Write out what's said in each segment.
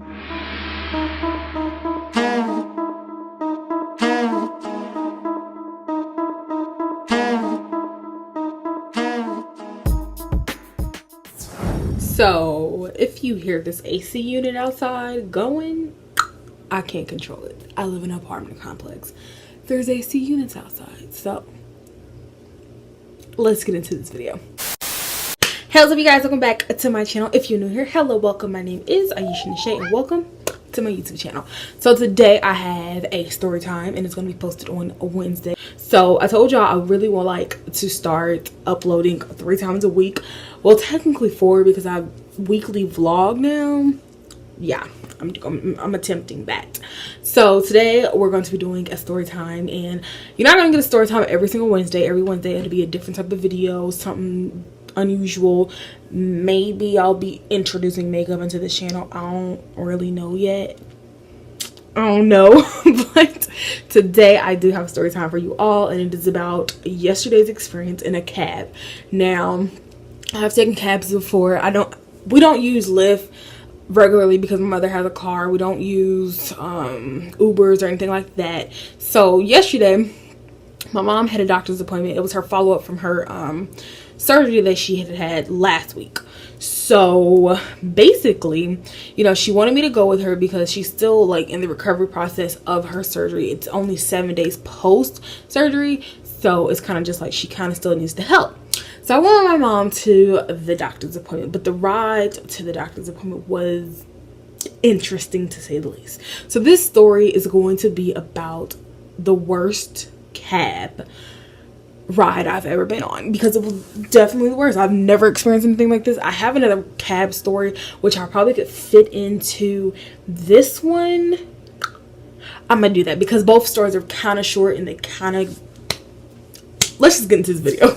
So if you hear this AC unit outside going, I can't control it. I live in an apartment complex. There's AC units outside. So let's get into this video. Hey, what's up, you guys? Welcome back to my channel. If you're new here, hello, welcome. My name is Aisha Na'Sha and welcome to my YouTube channel. So today I have a story time and it's going to be posted on a Wednesday. So I told y'all I really would like to start uploading 3 times a week. Well, technically 4 because I weekly vlog now. Yeah, I'm attempting that. So today we're going to be doing a story time, and you're not going to get a story time every single Wednesday. Every Wednesday it'll be a different type of video, something unusual. Maybe I'll be introducing makeup into this channel. I don't really know yet. I don't know. But today I do have a story time for you all, and it is about yesterday's experience in a cab. Now, I've taken cabs before. We don't use Lyft regularly because my mother has a car. We don't use Ubers or anything like that. So yesterday my mom had a doctor's appointment. It was her follow-up from her surgery that she had last week. So basically, you know, she wanted me to go with her because she's still like in the recovery process of her surgery. It's only 7 days post surgery, so it's kind of just like she kind of still needs the help. So I went with my mom to the doctor's appointment, but the ride to the doctor's appointment was interesting to say the least. So this story is going to be about the worst cab ride I've ever been on, because it was definitely the worst. I've never experienced anything like this. I have another cab story which I probably could fit into this one. I'm gonna do that because both stories are kind of short and they kind of, let's just get into this video.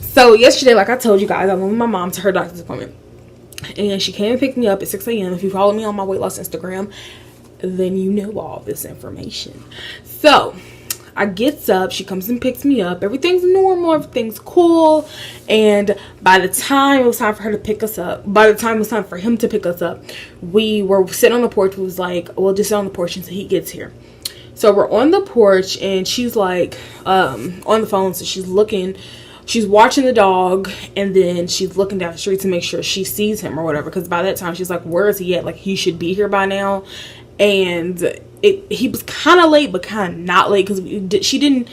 So yesterday, like I told you guys, I went with my mom to her doctor's appointment, and she came and picked me up at 6 a.m. If you follow me on my weight loss Instagram, then you know all this information. So I gets up, she comes and picks me up. Everything's normal, everything's cool. And by the time it was time for her to pick us up, by the time it was time for him to pick us up, we were sitting on the porch. We was like, we'll just sit on the porch until he gets here. So we're on the porch and she's like on the phone. So she's watching the dog, and then she's looking down the street to make sure she sees him or whatever, because by that time she's like, where is he at? Like, he should be here by now. And he was kind of late but kind of not late, because she didn't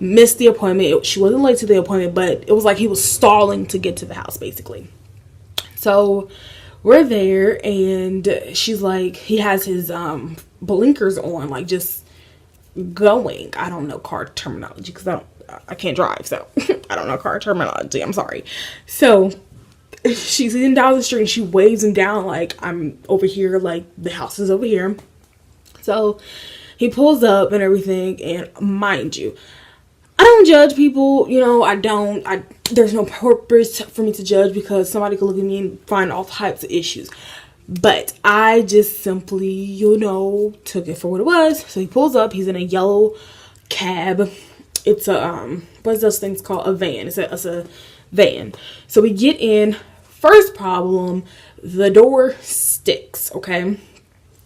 miss the appointment. She wasn't late to the appointment, but it was like he was stalling to get to the house basically. So we're there and she's like, he has his blinkers on, like just going. I don't know car terminology because I can't drive, so I don't know car terminology. I'm sorry. So she's heading down the street and she waves him down like, I'm over here, like the house is over here. So he pulls up and everything, and mind you, I don't judge people, you know. There's no purpose for me to judge because somebody could look at me and find all types of issues. But I just simply, you know, took it for what it was. So he pulls up. He's in a yellow cab. It's a what's those things called? A van. It's a van. So we get in. First problem, the door sticks. Okay,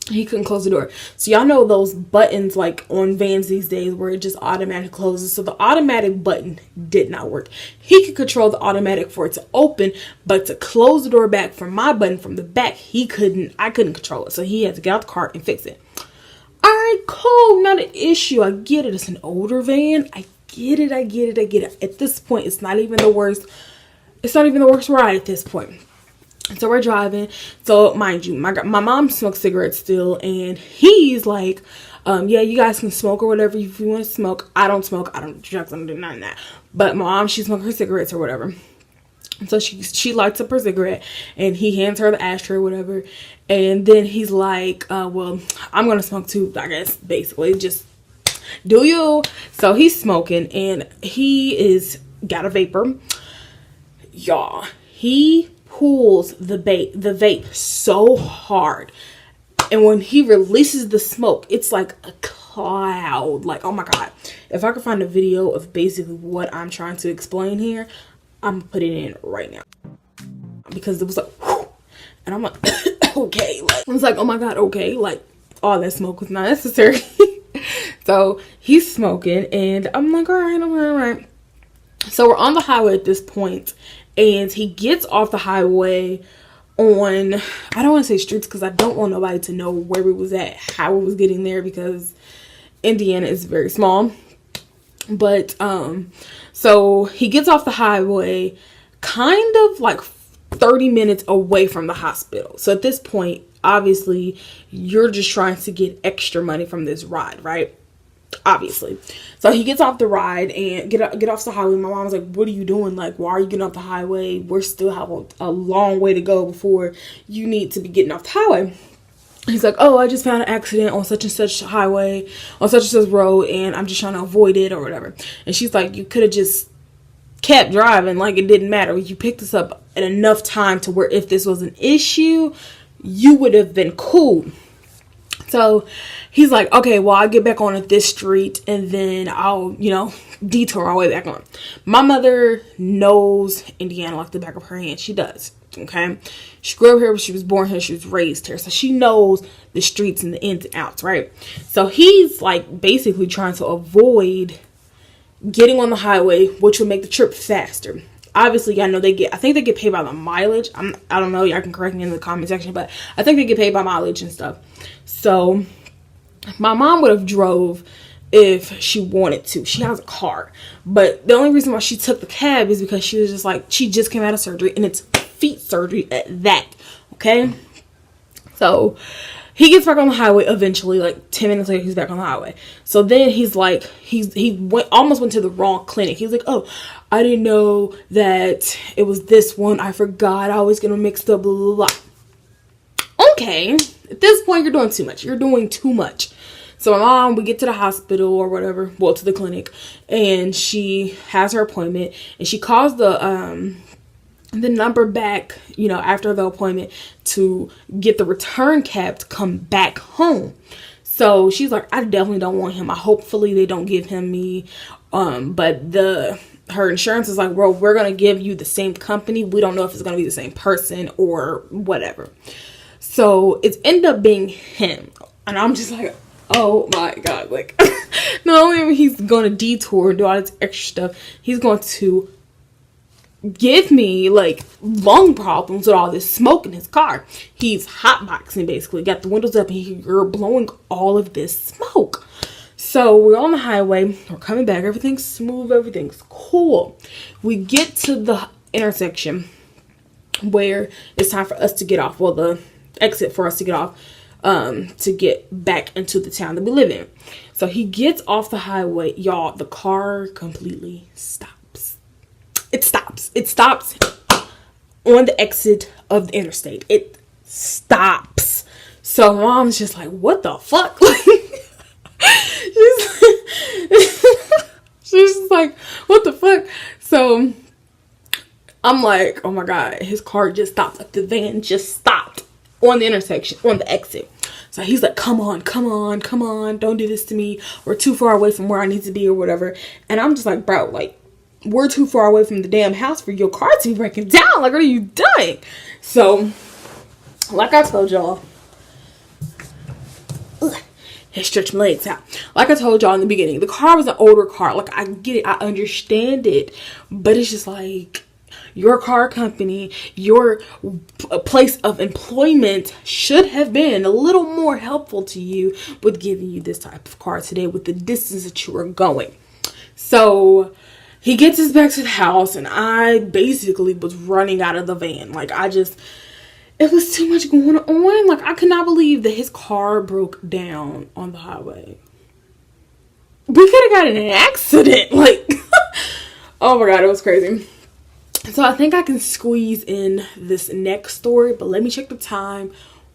he couldn't close the door. So y'all know those buttons like on vans these days where it just automatically closes. So the automatic button did not work. He could control the automatic for it to open, but to close the door back from my button from the back, he couldn't. I couldn't control it. So he had to get out the car and fix it. All right, cool, not an issue. I get it. It's an older van. I get it. At this point, it's not even the worst. It's not even the worst ride at this point. So we're driving. So mind you, my mom smokes cigarettes still, and he's like, yeah, you guys can smoke or whatever if you want to smoke. I don't smoke. I don't do drugs. I don't do none of that. But my mom, she smokes her cigarettes or whatever. So she lights up her cigarette and he hands her the ashtray or whatever. And then he's like, well, I'm going to smoke too, I guess, basically. Just do you. So he's smoking and he is got a vapor. Y'all, he pulls the vape so hard. And when he releases the smoke, it's like a cloud. Like, oh my God. If I could find a video of basically what I'm trying to explain here, I'm gonna put it in right now, because it was like, whew, and I'm like, okay. Like, I was like, oh my God, okay. Like, all that smoke was not necessary. So he's smoking, and I'm like, all right. So we're on the highway at this point, and he gets off the highway on, I don't want to say streets because I don't want nobody to know where we was at, how we was getting there, because Indiana is very small. But so he gets off the highway kind of like 30 minutes away from the hospital. So at this point, obviously, you're just trying to get extra money from this ride, right? Obviously. So he gets off the ride and get off the highway. My mom was like, what are you doing? Like, why are you getting off the highway? We're still have a long way to go before you need to be getting off the highway. He's like, oh, I just found an accident on such and such highway, on such and such road, and I'm just trying to avoid it or whatever. And she's like, you could have just kept driving, like it didn't matter. You picked us up at enough time to where if this was an issue, you would have been cool. So he's like, okay, well, I'll get back on at this street and then I'll, detour our way back on. My mother knows Indiana like the back of her hand. She does. Okay. She grew up here, she was born here, she was raised here. So she knows the streets and the ins and outs, right? So he's like basically trying to avoid getting on the highway, which would make the trip faster. Obviously, I know I think they get paid by the mileage. I don't know, y'all can correct me in the comment section, but I think they get paid by mileage and stuff. So my mom would have drove if she wanted to. She has a car, but the only reason why she took the cab is because she was just like, she just came out of surgery, and it's feet surgery at that. Okay, so he gets back on the highway eventually, like 10 minutes later, he's back on the highway. So then he's like, he almost went to the wrong clinic. He's like, oh, I didn't know that it was this one. I forgot. I always get them mixed up, blah, blah, blah. Okay. At this point, you're doing too much. You're doing too much. So my mom, we get to the hospital or whatever, well, to the clinic, and she has her appointment, and she calls the number back, after the appointment to get the return cab to come back home. So she's like, I definitely don't want him. Hopefully they don't give him me. But her insurance is like, well, we're going to give you the same company. We don't know if it's going to be the same person or whatever. So it's ended up being him. And I'm just like, oh my God. Like, not only he's going to detour and do all this extra stuff, he's going to give me like lung problems with all this smoke in his car. He's hotboxing, basically. Got the windows up and you're blowing all of this smoke. So we're on the highway, we're coming back, everything's smooth, everything's cool. We get to the intersection where it's time for us to get off. Well, the exit for us to get off, to get back into the town that we live in. So he gets off the highway. Y'all, the car completely stops. It stops on the exit of the interstate. It stops. So mom's just like, what the fuck? She's just like, what the fuck? So I'm like, oh my God, his car just stopped. Like the van just stopped on the intersection, on the exit. So he's like, come on, don't do this to me. We're too far away from where I need to be or whatever. And I'm just like, bro, like, we're too far away from the damn house for your car to be breaking down. Like, what are you doing? So, like I told y'all, stretch my legs out. Like I told y'all in the beginning, the car was an older car. Like, I get it, I understand it, but it's just like, your car company, your place of employment should have been a little more helpful to you with giving you this type of car today with the distance that you are going. So he gets us back to the house, and I basically was running out of the van. Like, it was too much going on. Like, I could not believe that his car broke down on the highway. We could have gotten an accident. Like, oh my God, it was crazy. So I think I can squeeze in this next story, but let me check the time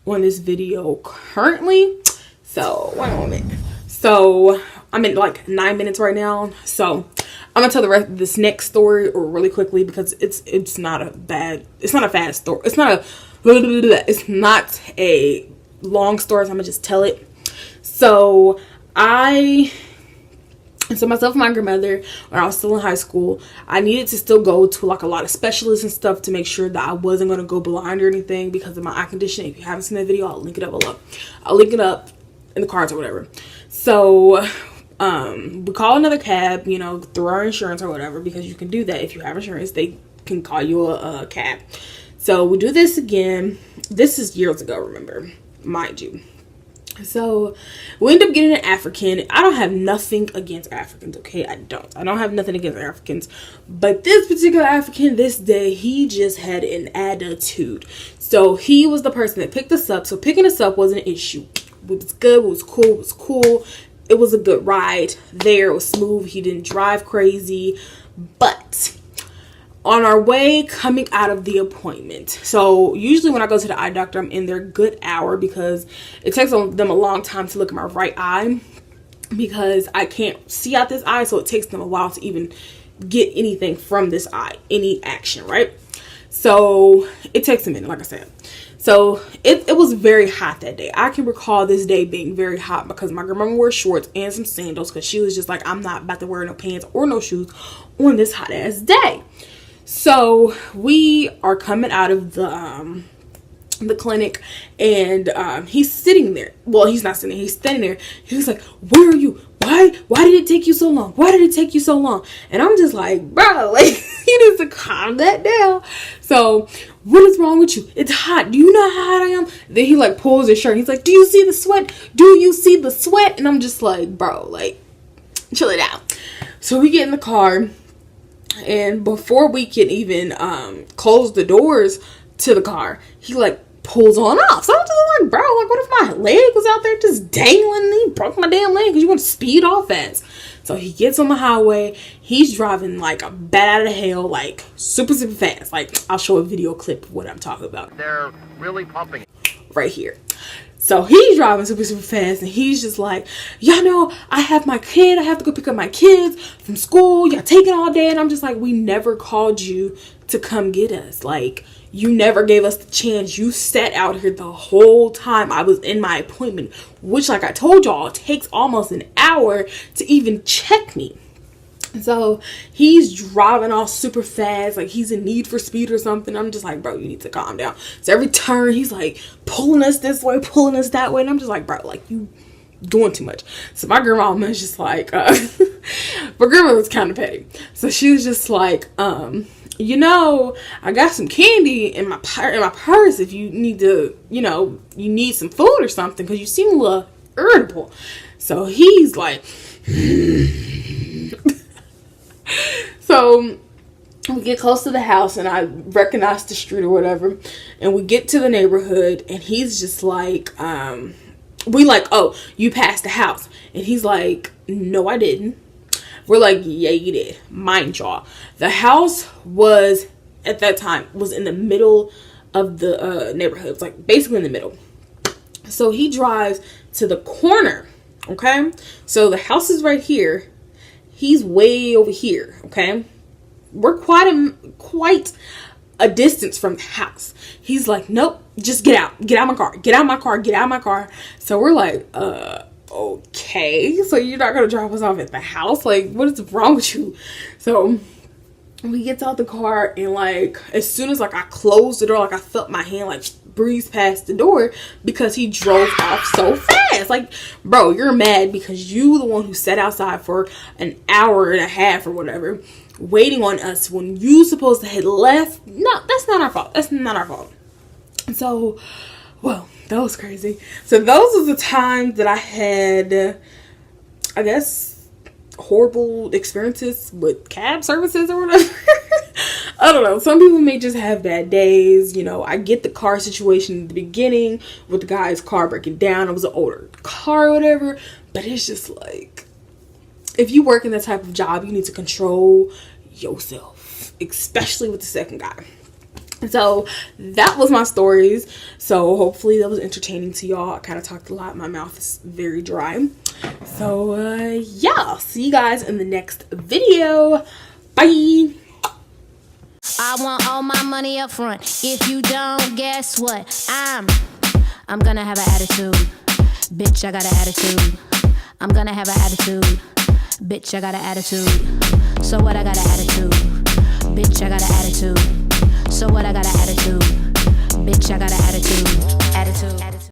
on this video currently. So, one moment. So, I'm in like 9 minutes right now. So, I'm gonna tell the rest of this next story really quickly because it's not a fast story. It's not a long story, so I'm gonna just tell it. So, I And so myself and my grandmother, when I was still in high school, I needed to still go to like a lot of specialists and stuff to make sure that I wasn't going to go blind or anything because of my eye condition. If you haven't seen that video, I'll link it up below. I'll link it up in the cards or whatever. So we call another cab, you know, through our insurance or whatever, because you can do that. If you have insurance, they can call you a cab. So we do this again. This is years ago, remember, mind you. So we end up getting an African. I don't have nothing against Africans, okay? I don't have nothing against Africans. But this particular African, this day, he just had an attitude. So he was the person that picked us up. So picking us up wasn't an issue. It was good. It was cool. It was a good ride there. It was smooth. He didn't drive crazy. But on our way coming out of the appointment, so usually when I go to the eye doctor, I'm in there a good hour because it takes them a long time to look at my right eye because I can't see out this eye, so it takes them a while to even get anything from this eye, any action, right? So it takes a minute, like I said. So it was very hot that day. I can recall this day being very hot because my grandma wore shorts and some sandals because she was just like, I'm not about to wear no pants or no shoes on this hot ass day. So we are coming out of the clinic, and he's sitting there. Well, he's not sitting there. He's standing there. He was like, where are you? Why did it take you so long? Why did it take you so long? And I'm just like, bro, like, you need to calm that down. So what is wrong with you? It's hot. Do you know how hot I am? Then he like pulls his shirt. He's like, do you see the sweat? Do you see the sweat? And I'm just like, bro, like, chill it out. So we get in the car. And before we can even close the doors to the car, he like pulls on off. So I'm just like, bro, like, what if my leg was out there just dangling and he broke my damn leg because you want to speed off fast? So he gets on the highway. He's driving like a bat out of hell, like super fast. Like, I'll show a video clip of what I'm talking about. They're really pumping right here. So he's driving super fast, and he's just like, y'all know I have my kid. I have to go pick up my kids from school. Y'all taking all day. And I'm just like, we never called you to come get us. Like, you never gave us the chance. You sat out here the whole time I was in my appointment, which, like I told y'all, it takes almost an hour to even check me. So he's driving all super fast, like he's in Need for Speed or something. I'm just like, bro, you need to calm down. So every turn he's like pulling us this way, pulling us that way, and I'm just like, bro, like, you doing too much. So my grandma was just like, my grandma was kind of petty. So she was just like, you know, I got some candy in my purse if you need to, you know, you need some food or something because you seem a little irritable. So he's like, so we get close to the house and I recognize the street or whatever, and we get to the neighborhood and he's just like, we like, oh, you passed the house. And he's like, no, I didn't. We're like, yeah, you did. Mind y'all, the house was, at that time, was in the middle of the neighborhood. It was like basically in the middle. So he drives to the corner, okay? So the house is right here. He's way over here, okay? We're quite a distance from the house. He's like, nope, just get out. Get out my car. Get out my car. Get out my car. So we're like, okay. So you're not going to drop us off at the house? Like, what is wrong with you? So we get out the car, and like, as soon as like I closed the door, like I felt my hand like breeze past the door because he drove off so fast. Like, bro, you're mad because you the one who sat outside for an hour and a half or whatever waiting on us when you supposed to have left. No, that's not our fault. That's not our fault. And so, well, that was crazy. So those are the times that I had, I guess, horrible experiences with cab services or whatever. I don't know. Some people may just have bad days. You know, I get the car situation at the beginning with the guy's car breaking down. It was an older car or whatever. But it's just like, if you work in that type of job, you need to control yourself, especially with the second guy. So that was my stories. So hopefully that was entertaining to y'all. I kind of talked a lot. My mouth is very dry. So yeah, see you guys in the next video. Bye. I want all my money up front. If you don't, guess what? I'm gonna have an attitude. Bitch, I got an attitude. I'm gonna have an attitude. Bitch, I got an attitude. So what, I got an attitude. Bitch, I got an attitude. So what, I got an attitude. Bitch, I got an attitude.